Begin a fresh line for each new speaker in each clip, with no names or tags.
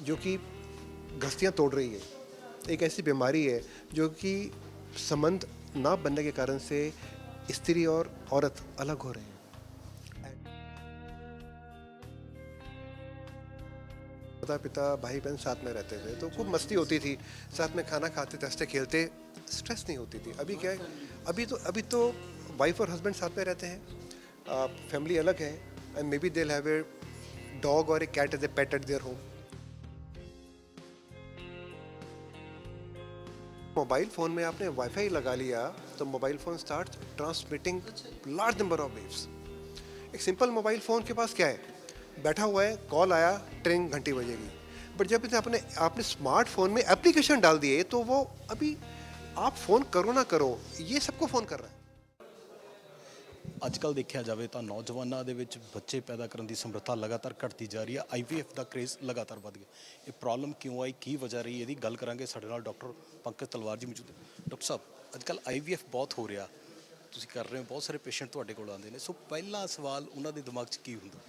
जो कि घस्तियाँ तोड़ रही है। एक ऐसी बीमारी है जो कि संबंध ना बनने के कारण से स्त्री और औरत अलग हो रहे हैं। माता पिता भाई बहन साथ में रहते थे तो खूब मस्ती होती थी, साथ में खाना खाते थे, हंसते खेलते, स्ट्रेस नहीं होती थी। अभी क्या है, अभी तो वाइफ और हस्बैंड साथ में रहते हैं, फैमिली अलग है, and maybe they have a dog और a cat as a pet at their home. Mobile phone में आपने वाईफाई लगा लिया तो mobile phone start transmitting large number of waves. एक सिंपल मोबाइल फ़ोन के पास क्या है, बैठा हुआ है, कॉल आया, ट्रिंग, घंटी बजेगी। बट जब इसे आपने आपने स्मार्टफोन में एप्लीकेशन डाल दिए तो वो अभी आप फ़ोन करो ना करो, ये सबको फ़ोन कर रहा है।
ਅੱਜ ਕੱਲ੍ਹ ਦੇਖਿਆ ਜਾਵੇ ਤਾਂ ਨੌਜਵਾਨਾਂ ਦੇ ਵਿੱਚ ਬੱਚੇ ਪੈਦਾ ਕਰਨ ਦੀ ਸਮਰੱਥਾ ਲਗਾਤਾਰ ਘਟਦੀ ਜਾ ਰਹੀ ਹੈ। ਆਈਵੀਐਫ ਦਾ ਕ੍ਰੇਜ਼ ਲਗਾਤਾਰ ਵੱਧ ਗਿਆ। ਇਹ ਪ੍ਰੋਬਲਮ ਕਿਉਂ ਆਈ, ਕੀ ਵਜ੍ਹਾ ਰਹੀ, ਇਹਦੀ ਗੱਲ ਕਰਾਂਗੇ। ਸਾਡੇ ਨਾਲ ਡਾਕਟਰ ਪੰਕਜ ਤਲਵਾਰ ਜੀ ਮੌਜੂਦ ਹੈ। ਡਾਕਟਰ ਸਾਹਿਬ, ਅੱਜ ਕੱਲ੍ਹ ਆਈਵੀਐਫ ਬਹੁਤ ਹੋ ਰਿਹਾ, ਤੁਸੀਂ ਕਰ ਰਹੇ ਹੋ, ਬਹੁਤ ਸਾਰੇ ਪੇਸ਼ੈਂਟ ਤੁਹਾਡੇ ਕੋਲ ਆਉਂਦੇ ਨੇ, ਸੋ ਪਹਿਲਾ ਸਵਾਲ ਉਹਨਾਂ ਦੇ ਦਿਮਾਗ 'ਚ ਕੀ ਹੁੰਦਾ?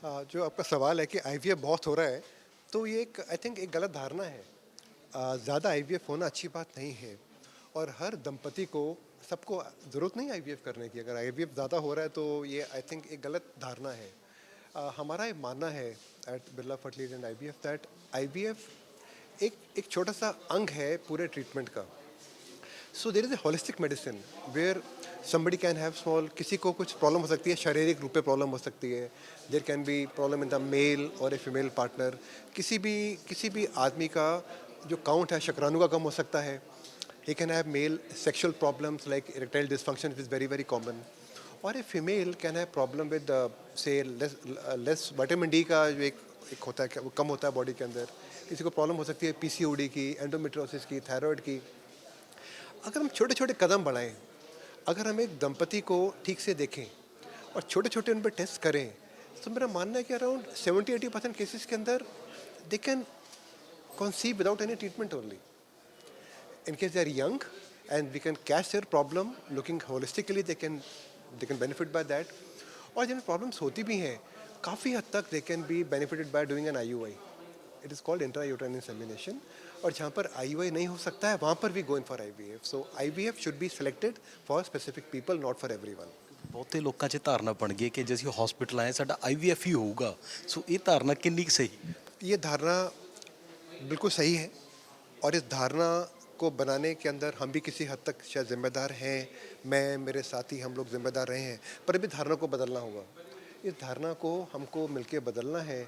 हाँ, जो आपका सवाल है कि आईवीएफ बहुत हो रहा है, तो ये एक आई थिंक एक गलत धारणा है। ज़्यादा आईवीएफ होना अच्छी बात नहीं है, और हर दंपति को, सबको ज़रूरत नहीं आईवीएफ करने की। अगर आईवीएफ ज़्यादा हो रहा है तो ये आई थिंक एक गलत धारणा है। हमारा ये मानना है at Birla fertility and IVF that IVF एक एक छोटा सा अंग है पूरे ट्रीटमेंट का। So there is a holistic medicine where somebody can have small, किसी को कुछ प्रॉब्लम हो सकती है, शारीरिक रूप में प्रॉब्लम हो सकती है। There can be problem in the male और ए फीमेल पार्टनर। किसी भी आदमी का जो काउंट है शुक्राणु का कम हो सकता है। He can have male sexual problems like erectile dysfunction is very very common. और a female can have problem with से लेस विटामिन डी का जो एक होता है, वो कम होता है बॉडी के अंदर। किसी को प्रॉब्लम हो सकती है पीसीओडी की, एंडोमेट्रियोसिस की, थायराइड की। अगर हम छोटे छोटे कदम बढ़ाएं, अगर हम एक दंपति को ठीक से देखें और छोटे छोटे उन पर टेस्ट करें, तो मेरा मानना है कि अराउंड 70-80% केसेस के अंदर they can conceive without any treatment only. In case they are young and we can catch their problem looking holistically, they can benefit by that. और जिन प्रॉब्लम्स होती भी हैं, काफ़ी हद तक they can be benefited by doing an IUI. It is called intra uterine insemination. और जहाँ पर आईयूआई नहीं हो सकता है, वहाँ पर भी go in for IVF. So IVF should be selected for specific people, not for everyone.
ਬਹੁਤੇ ਲੋਕਾਂ 'ਚ ਧਾਰਨਾ ਬਣ ਗਈ ਹੈ ਕਿ ਜੇ ਅਸੀਂ ਹਸਪੀਟਲ ਆਏ ਸਾਡਾ ਆਈਵੀਐਫ ਹੀ ਹੋਊਗਾ, ਸੋ ਇਹ ਧਾਰਨਾ ਕਿੰਨੀ ਕੁ ਸਹੀ?
ये धारणा बिल्कुल सही है, और इस धारणा को बनाने के अंदर हम भी किसी हद तक शायद जिम्मेदार हैं। मैं, मेरे साथी, हम लोग जिम्मेदार रहे हैं, पर अभी धारणा को बदलना होगा। इस धारणा को हमको मिलके बदलना है,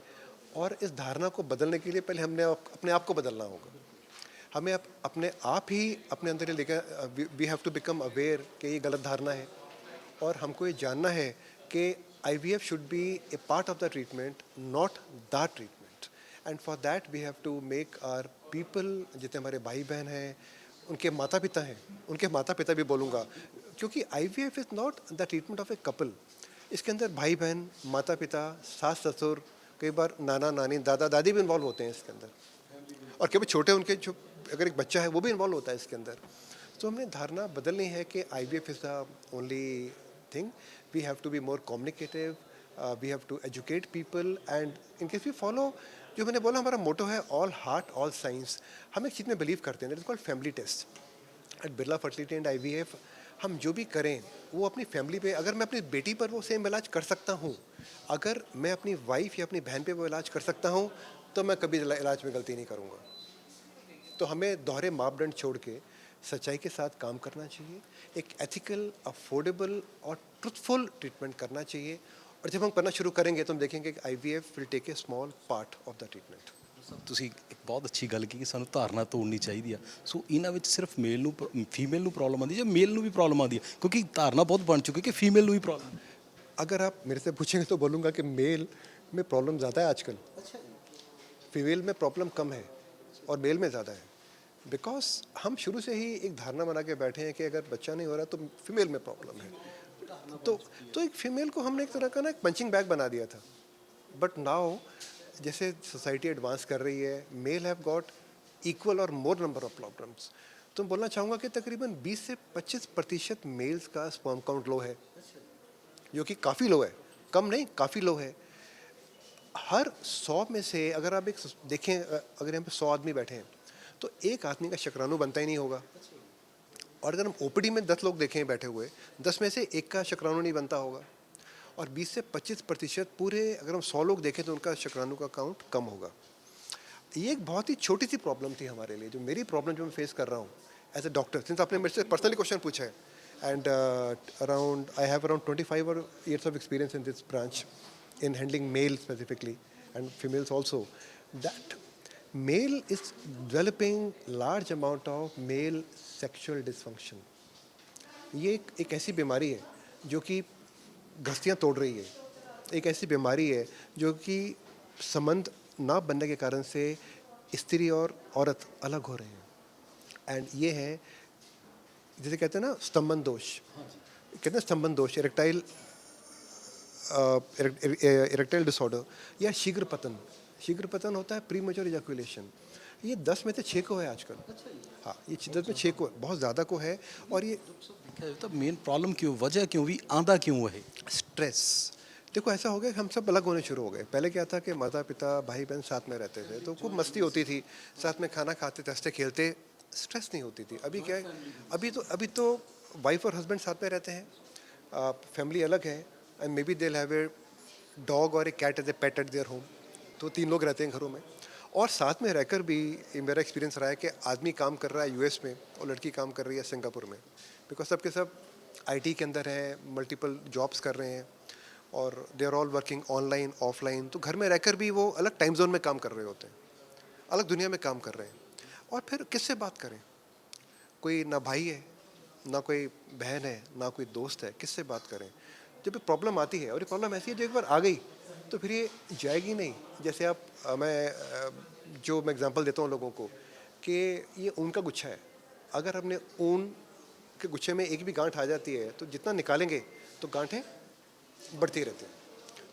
और इस धारणा को बदलने के लिए पहले हमने अपने आप को बदलना होगा। हमें अपने आप ही अपने अंदर ये लेकर, we have to become aware कि ये गलत धारणा है, और हमको ये जानना है कि IVF should be a part of the treatment, not the treatment. And for that we have to make our people, जितने हमारे भाई बहन हैं, उनके माता पिता हैं, उनके माता पिता भी बोलूँगा, क्योंकि IVF is not the treatment of a couple. इसके अंदर भाई बहन, माता पिता, सास ससुर, कई बार नाना नानी, दादा दादी भी इन्वॉल्व होते हैं इसके अंदर, और कभी छोटे उनके जो अगर एक बच्चा है वो भी इन्वॉल्व होता है इसके अंदर। तो हमने धारणा बदलनी है कि IVF is the only thing. We have to be more communicative, we have to educate people, and in case we follow, जो मैंने बोला हमारा मोटो है ऑल हार्ट ऑल साइंस। हम एक चीज़ में बिलीव करते हैं, that is called family test. At Birla fertility and IVF हम जो भी करें वो अपनी फैमिली पे, अगर मैं अपनी बेटी पर वो सेम इलाज कर सकता हूँ, अगर मैं अपनी वाइफ या अपनी बहन पे वो इलाज कर सकता हूँ, तो मैं कभी इलाज में गलती नहीं करूँगा। तो हमें दोहरे मापदंड छोड़ के सच्चाई के साथ काम करना चाहिए, एक एथिकल, अफोर्डेबल और ट्रुथफुल ट्रीटमेंट करना चाहिए। और जब हम करना शुरू करेंगे तो हम देखेंगे कि IVF will take a small part of the treatment.
ਤੁਸੀਂ ਇੱਕ ਬਹੁਤ ਅੱਛੀ ਗੱਲ ਕੀਤੀ ਕਿ ਸਾਨੂੰ ਧਾਰਨਾ ਤੋੜਨੀ ਚਾਹੀਦੀ ਆ। ਸੋ ਇਹਨਾਂ ਵਿੱਚ ਸਿਰਫ ਮੇਲ ਨੂੰ ਫੀਮੇਲ ਨੂੰ ਪ੍ਰੋਬਲਮ ਆਉਂਦੀ ਜਾਂ ਮੇਲ ਨੂੰ ਵੀ ਪ੍ਰੋਬਲਮ ਆਉਂਦੀ ਹੈ? ਕਿਉਂਕਿ ਧਾਰਨਾ ਬਹੁਤ ਬਣ ਚੁੱਕੀ ਕਿ ਫੀਮੇਲ ਨੂੰ ਹੀ ਪ੍ਰੋਬਲਮ।
अगर आप मेरे से पूछेंगे तो बोलूँगा कि मेल में प्रॉब्लम ज़्यादा है आजकल, फीमेल में प्रॉब्लम कम है और मेल में ज़्यादा है। बिकॉज हम शुरू से ही एक धारणा बना के बैठे हैं कि अगर बच्चा नहीं हो रहा तो फीमेल में प्रॉब्लम है। तो एक फीमेल को हमने एक तरह का ना एक पंचिंग बैग बना दिया था। बट नाउ जैसे सोसाइटी एडवांस कर रही है, मेल हैव गॉट इक्वल और मोर नंबर ऑफ प्रॉब्लम्स। तो मैं बोलना चाहूँगा कि तकरीबन 20 से 25% मेल्स का स्पर्म काउंट लो है, जो कि काफ़ी लो है, कम नहीं, काफ़ी लो है। हर 100 में से अगर आप एक देखें, अगर यहाँ पे 100 आदमी बैठे हैं तो एक आदमी का शुक्राणु बनता ही नहीं होगा। और अगर हम ओपीडी में 10 लोग देखें बैठे हुए, 10 में से एक का शुक्राणु नहीं बनता होगा। और 20 से 25% पूरे, अगर हम 100 लोग देखें तो उनका शुक्राणु का काउंट कम होगा। ये एक बहुत ही छोटी सी प्रॉब्लम थी हमारे लिए, जो मेरी प्रॉब्लम जो मैं फेस कर रहा हूँ एज ए डॉक्टर, सिंस आपने मेरे से पर्सनली क्वेश्चन पूछा है। And around I have around 25 years of experience in this branch in handling male specifically and females also, that male is developing large amount of male sexual dysfunction. ये एक ऐसी बीमारी है जो कि घस्तियाँ तोड़ रही है। एक ऐसी बीमारी है जो कि संबंध ना बनने के कारण से स्त्री और औरत अलग हो रहे हैं। एंड ये है, जिसे कहते हैं ना स्तंभन दोष, कहते हैं स्तंभन दोष, इरेक्टाइल डिसऑर्डर या शीघ्र पतन। शीघ्र पतन होता है प्रीमेच्योर इजैकुलेशन। ये 10 में से 6 को है आजकल। हाँ, ये 10 में 6 को है, बहुत ज़्यादा को है। और ये
देखा जाए तो मेन प्रॉब्लम क्यों, वजह क्यों भी, आंधा क्यों है?
स्ट्रेस। देखो ऐसा हो गया, हम सब अलग होने शुरू हो गए। पहले क्या था कि माता पिता भाई बहन साथ में रहते थे तो खूब मस्ती होती थी, साथ में खाना खाते, हंसते खेलते, स्ट्रेस नहीं होती थी। अभी क्या है, अभी तो वाइफ और हस्बैंड साथ में रहते हैं, फैमिली अलग है, and maybe they have a dog और a cat as a pet at their home. तो 3 लोग रहते हैं घरों में। और साथ में रहकर भी ये मेरा एक्सपीरियंस रहा है कि आदमी काम कर रहा है यूएस में और लड़की काम कर रही है सिंगापुर में, बिकॉज सबके सब आईटी के अंदर हैं, मल्टीपल जॉब्स कर रहे हैं और they are all working online offline. तो घर में रहकर भी वो अलग टाइम जोन में काम कर रहे होते हैं, अलग दुनिया में काम कर रहे हैं। और फिर किससे बात करें? कोई ना भाई है, ना कोई बहन है, ना कोई दोस्त है, किससे बात करें जब ये प्रॉब्लम आती है? और ये प्रॉब्लम ऐसी है जो एक बार आ गई तो फिर ये जाएगी नहीं। जैसे आप जो मैं एग्जांपल देता हूँ लोगों को कि ये ऊन का गुच्छा है, अगर हमने ऊन के गुच्छे में एक भी गांठ आ जाती है तो जितना निकालेंगे तो गांठें बढ़ती रहती हैं।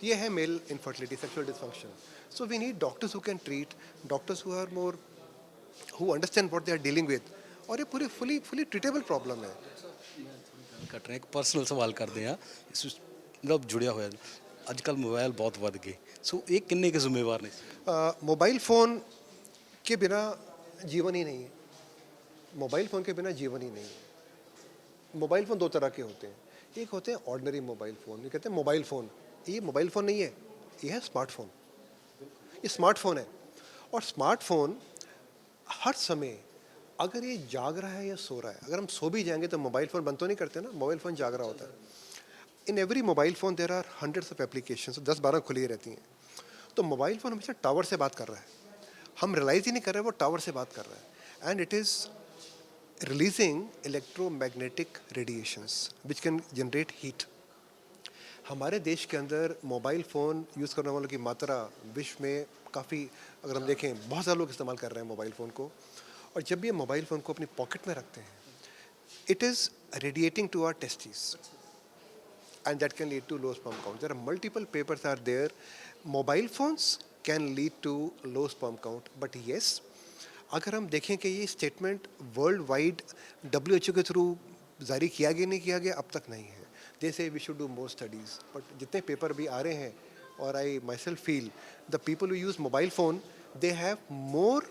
ये है male infertility, sexual dysfunction. So we need doctors who can treat, doctors who are more, who understand what they are dealing with. और ये पूरी फुली ट्रीटेबल प्रॉब्लम है।
ਕੱਟ ਰਹੇ ਇੱਕ ਪਰਸਨਲ ਸਵਾਲ ਕਰਦੇ ਆ, ਇਸ ਵਿੱਚ ਮਤਲਬ ਜੁੜਿਆ ਹੋਇਆ। ਅੱਜ ਕੱਲ ਮੋਬਾਈਲ ਬਹੁਤ ਵੱਧ ਗਏ, ਸੋ ਇਹ ਕਿੰਨੇ ਕੁ ਜ਼ਿੰਮੇਵਾਰ ਨੇ?
मोबाइल फ़ोन के बिना जीवन ही नहीं है। मोबाइल फ़ोन के बिना जीवन ही नहीं है। मोबाइल फ़ोन 2 तरह के होते हैं। एक होते हैं ऑर्डिनरी मोबाइल फ़ोन, ये कहते हैं मोबाइल फ़ोन। ये मोबाइल फ़ोन नहीं है, ये है स्मार्टफ़ोन। ये स्मार्टफ़ोन है। और स्मार्टफ़ोन हर समय, अगर ये जाग रहा है या सो रहा है, अगर हम सो भी जाएंगे तो मोबाइल फ़ोन बंद तो नहीं करते ना, मोबाइल फ़ोन जाग रहा होता है। In every mobile phone there are hundreds of application, 10-12 खुली रहती हैं। तो मोबाइल फ़ोन हमेशा टावर से बात कर रहा है, हम रियलाइज़ ही नहीं कर रहे वो टावर से बात कर रहा है। And it is releasing electromagnetic radiations which can generate heat. हमारे देश के अंदर मोबाइल फ़ोन यूज़ करने वालों की मात्रा विश्व में काफ़ी, अगर हम देखें, बहुत सारे लोग इस्तेमाल कर रहे हैं मोबाइल फ़ोन को। और जब ये मोबाइल फ़ोन को अपनी पॉकेट में रखते हैं, it is radiating to our testis and that can lead to low sperm count. There are multiple papers are there. Mobile phones can lead to low sperm count. But yes, अगर हम देखें कि ये statement world wide WHO के through जारी किया गया नहीं किया गया, अब तक नहीं है। They say we should do more studies, but जितने पेपर भी आ रहे हैं, और I myself feel the people who use mobile phone they have more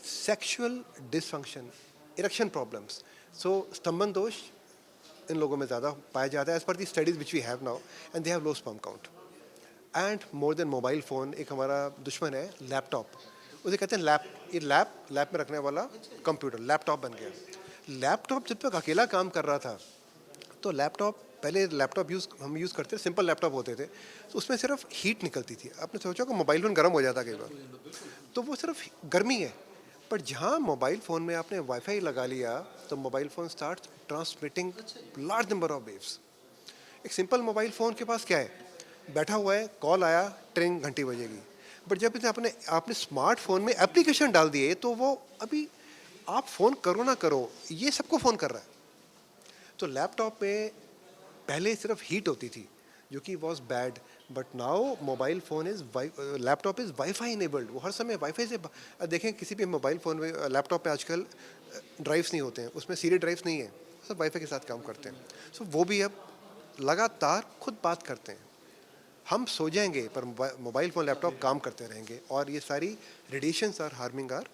sexual dysfunction, erection problems. So स्तंभन दोष इन लोगों में ज़्यादा पाया जाता है as per the studies which we have now, and they have low sperm count. And more than mobile phone, एक हमारा दुश्मन है लैपटॉप, उसे कहते हैं लैप। ये लैप में रखने वाला कंप्यूटर लैपटॉप बन गया। लैपटॉप जब तक अकेला काम कर रहा था तो पहले लैपटॉप हम यूज़ करते थे, सिंपल लैपटॉप होते थे, तो उसमें सिर्फ हीट निकलती थी। आपने सोचा कि मोबाइल फ़ोन गर्म हो जाता कई बार, तो वो सिर्फ गर्मी है। पर जहाँ मोबाइल फ़ोन में आपने वाईफाई लगा लिया तो mobile phone start transmitting large number of waves. एक सिंपल मोबाइल फ़ोन के पास क्या है, बैठा हुआ है, कॉल आया, ट्रिंग, घंटी बजेगी। बट जब इसे आपने स्मार्टफोन में एप्लीकेशन डाल दिए तो वो अभी आप फ़ोन करो ना करो, ये सबको फ़ोन कर रहा है। तो लैपटॉप में पहले सिर्फ हीट होती थी जो कि was bad, but now mobile phone is laptop is wifi enabled. वो हर समय वाईफाई से देखें, किसी भी मोबाइल फ़ोन में लैपटॉप पे आजकल ड्राइव्स नहीं होते हैं, उसमें सीडी ड्राइव्स नहीं है, सब वाईफाई के साथ काम करते हैं। सो वो भी अब लगातार खुद बात करते हैं। हम सो जाएंगे पर मोबाइल फ़ोन लैपटॉप काम करते रहेंगे और ये सारी radiations are harming our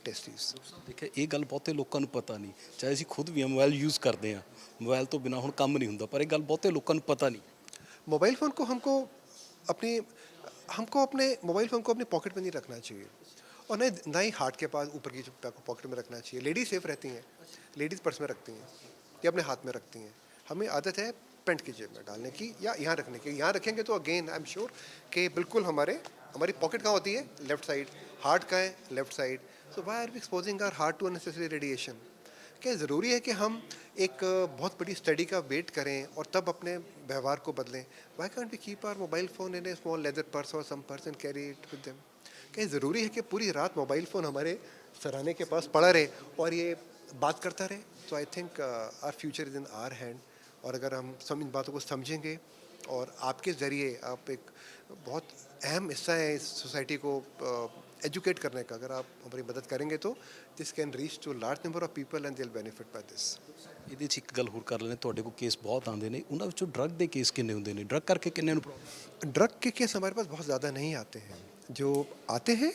testis.
ਦੇਖਿਆ ਇਹ ਗੱਲ ਬਹੁਤੇ ਲੋਕਾਂ ਨੂੰ ਪਤਾ ਨਹੀਂ, ਚਾਹੇ ਅਸੀਂ ਖੁਦ ਵੀ ਮੋਬਾਈਲ ਯੂਜ਼ ਕਰਦੇ ਹਾਂ, ਮੋਬਾਈਲ ਤੋਂ ਬਿਨਾ ਹੁਣ ਕੰਮ ਨਹੀਂ ਹੁੰਦਾ, ਪਰ ਇਹ ਗੱਲ ਬਹੁਤੇ ਲੋਕਾਂ ਨੂੰ पता नहीं।
मोबाइल फ़ोन को अपनी हमको अपने मोबाइल फ़ोन को अपनी पॉकेट में नहीं रखना चाहिए और ना ही हार्ट के पास ऊपर की पॉकेट में रखना चाहिए। लेडीज़ सेफ रहती हैं, लेडीज़ पर्स में रखती हैं या अपने हाथ में रखती हैं। हमें आदत है पेंट की जेब में डालने की या यहाँ रखने की। यहाँ रखेंगे तो अगेन आई एम श्योर कि बिल्कुल हमारी पॉकेट कहाँ होती है, लेफ्ट साइड। हार्ट कहाँ है, left side. So why are we exposing our heart to unnecessary radiation. क्या ज़रूरी है कि हम एक बहुत बड़ी स्टडी का वेट करें और तब अपने व्यवहार को बदलें? Why can't we keep our mobile phone in a small leather purse और some purse and carry it with them? क्या ज़रूरी है कि पूरी रात मोबाइल फ़ोन हमारे सराहने के पास पड़ा रहे और ये बात करता रहे? तो I think our future is in our hand. और अगर हम इन बातों को समझेंगे और आपके ज़रिए आप एक बहुत अहम हिस्सा है इस सोसाइटी को एजुकेट करने का, अगर आप हमारी मदद करेंगे तो this can reach to large number of people and they will benefit by this.
ਇਹਦੇ 'ਚ ਇੱਕ ਗੱਲ ਹੋਰ ਕਰ ਲੈਂਦੇ, ਤੁਹਾਡੇ ਕੋਲ ਕੇਸ ਬਹੁਤ ਆਉਂਦੇ ਨੇ, ਉਹਨਾਂ ਵਿੱਚੋਂ ਡਰੱਗ ਦੇ ਕੇਸ ਕਿੰਨੇ ਹੁੰਦੇ ਨੇ, ਡਰੱਗ ਕਰਕੇ ਕਿੰਨੇ ਨੂੰ ਪ੍ਰੋਬਲਮ?
ड्रग के केस हमारे पास बहुत ज़्यादा नहीं आते हैं। जो आते हैं,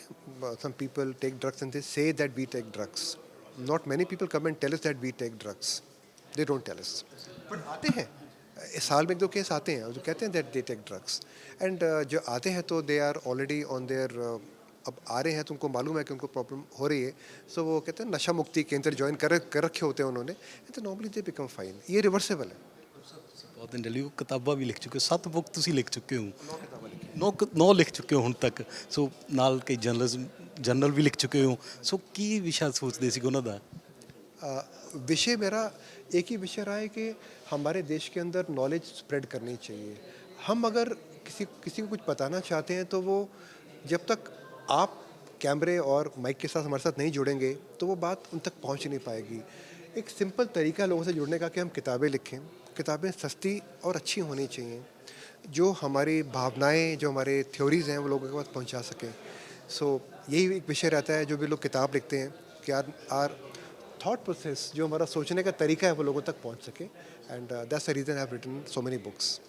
some people take drugs and they say that we take drugs. Not many people come and tell us that we take drugs. They don't tell us, but आते हैं। इस साल में एक दो केस आते हैं जो कहते हैं that they take drugs. And जो आते हैं तो they are already on there, अब आ रहे हैं तो उनको मालूम है कि उनको प्रॉब्लम हो रही है। सो वो कहते हैं नशा मुक्ति केंद्र ज्वाइन कर रखे होते हैं उन्होंने, तो नॉर्मली दे बिकम फाइन। ये रिवर्सेबल है।
ਬਹੁਤ ਇੰਟੈਲੀਜੈਂਟ ਕਿਤਾਬਾਂ ਵੀ ਲਿਖ ਚੁੱਕੇ ਹੋ, 7 ਬੁੱਕ ਤੁਸੀਂ ਲਿਖ ਚੁੱਕੇ ਹੋ, 9 ਲਿਖ ਚੁੱਕੇ ਹੋ ਹੁਣ ਤੱਕ। ਸੋ ਨਾਲ ਕਈ ਜਰਨਲ ਵੀ ਲਿਖ ਚੁੱਕੇ ਹੋ। ਸੋ ਕੀ ਵਿਸ਼ਾ ਸੋਚਦੇ ਸੀ ਉਹਨਾਂ ਦਾ?
विषय मेरा एक ही विषय रहा है कि हमारे देश के अंदर नॉलेज स्प्रेड करनी चाहिए। हम अगर किसी को कुछ बताना चाहते हैं तो वो जब तक आप कैमरे और माइक के साथ हमारे साथ नहीं जुड़ेंगे तो वो बात उन तक पहुंच नहीं पाएगी। एक सिंपल तरीका लोगों से जुड़ने का कि हम किताबें लिखें। किताबें सस्ती और अच्छी होनी चाहिए जो हमारी भावनाएं, जो हमारे थ्योरीज़ हैं वो लोगों के पास पहुंचा सकें। सो यही एक विषय रहता है जो भी लोग किताब लिखते हैं कि आर थॉट प्रोसेस, जो हमारा सोचने का तरीका है वो लोगों तक पहुंच सके। And that's the reason I have written so many books.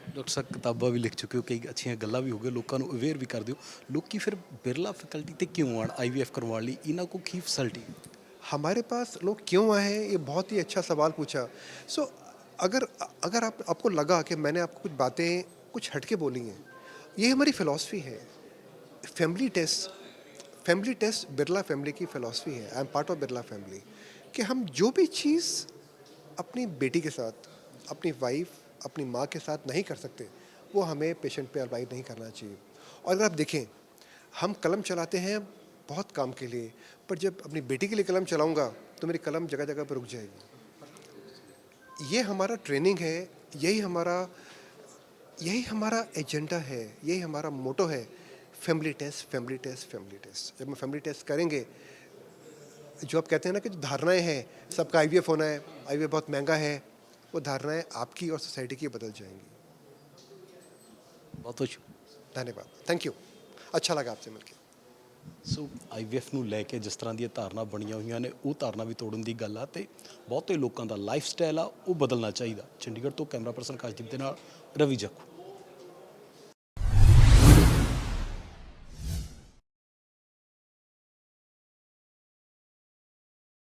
Doctor ਸਾਹਿਬ ਕਿਤਾਬਾਂ ਵੀ ਲਿਖ ਚੁੱਕੇ ਹੋ, ਕਈ ਅੱਛੀਆਂ ਗੱਲਾਂ ਵੀ ਹੋ ਗਈਆਂ, ਲੋਕਾਂ ਨੂੰ ਅਵੇਅਰ ਵੀ ਕਰਦੇ ਹੋ। ਲੋਕੀ ਫਿਰ ਬਿਰਲਾ ਫੈਕਲਟੀ ਤੇ ਕਿਉਂ ਆਣ IVF ਕਰਵਾਉਣ ਲਈ? ਇਹਨਾਂ ਕੋਲ ਕੀ ਫੈਸਿਲਿਟੀ?
हमारे पास लोग क्यों आए हैं, ये बहुत ही अच्छा सवाल पूछा। सो अगर आपको लगा कि मैंने आपको कुछ बातें कुछ हटके बोली हैं, ये हमारी फ़िलॉसफ़ी है। फैमिली टेस्ट बिरला फैमिली की फ़िलॉसफ़ी है। I am part of Birla family. कि हम जो भी चीज़ अपनी बेटी के साथ, अपनी वाइफ, अपनी माँ के साथ नहीं कर सकते वो हमें पेशेंट पे अप्लाई नहीं करना चाहिए। और अगर आप देखें, हम कलम चलाते हैं बहुत काम के लिए, पर जब अपनी बेटी के लिए कलम चलाऊंगा तो मेरी कलम जगह जगह पर रुक जाएगी। ये हमारा ट्रेनिंग है, यही हमारा एजेंडा है, यही हमारा मोटो है। Family test, family test, family test. जब हम फैमिली टेस्ट करेंगे, जो आप कहते हैं ना कि जो धारणाएं हैं सबका IVF होना है, IVF बहुत महंगा है, वो धारणाएं आपकी और सोसाइटी की बदल जाएंगी।
ਬਹੁਤ ਕੁਛ।
धन्यवाद, थैंक यू। अच्छा लगा आपसे मिलकर।
ਸੋ IVF ਨੂੰ ਲੈ ਕੇ ਜਿਸ ਤਰ੍ਹਾਂ ਦੀਆਂ ਧਾਰਨਾ ਬਣੀਆਂ ਹੋਈਆਂ ਨੇ, ਉਹ ਧਾਰਨਾ ਵੀ ਤੋੜਨ ਦੀ ਗੱਲ ਆ ਤੇ ਬਹੁਤੇ ਲੋਕਾਂ ਦਾ ਲਾਈਫ ਸਟਾਈਲ ਆ ਉਹ ਬਦਲਣਾ ਚਾਹੀਦਾ। ਚੰਡੀਗੜ੍ਹ ਤੋਂ ਕੈਮਰਾ ਪਰਸਨ ਕਾਸ਼ਦੀਪ ਦੇ ਨਾਲ ਰਵੀ ਜੱਖੂ।